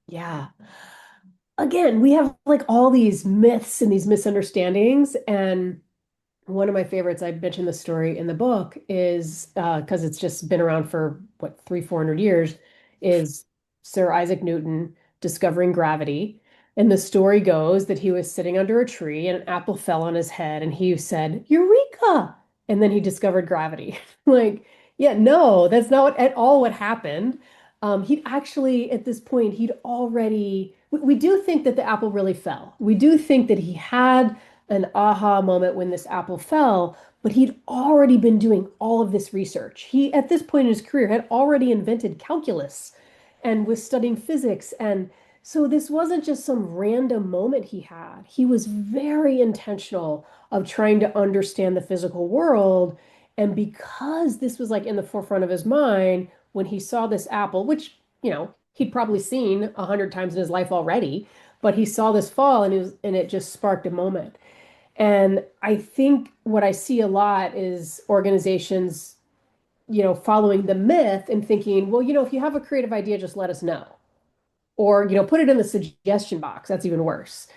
Yeah. Again, we have like all these myths and these misunderstandings. And one of my favorites, I mentioned the story in the book, is because it's just been around for what, 400 years, is Sir Isaac Newton discovering gravity. And the story goes that he was sitting under a tree and an apple fell on his head and he said, Eureka! And then he discovered gravity. Like, yeah, no, that's not at all what happened. He'd actually, at this point, he'd already, we do think that the apple really fell. We do think that he had an aha moment when this apple fell, but he'd already been doing all of this research. He, at this point in his career, had already invented calculus and was studying physics. And so this wasn't just some random moment he had. He was very intentional of trying to understand the physical world. And because this was like in the forefront of his mind, when he saw this apple, which, he'd probably seen 100 times in his life already, but he saw this fall and it just sparked a moment. And I think what I see a lot is organizations, following the myth and thinking, well, if you have a creative idea, just let us know. Or, put it in the suggestion box. That's even worse.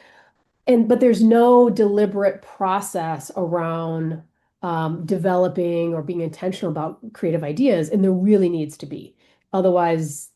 But there's no deliberate process around developing or being intentional about creative ideas, and there really needs to be. Otherwise,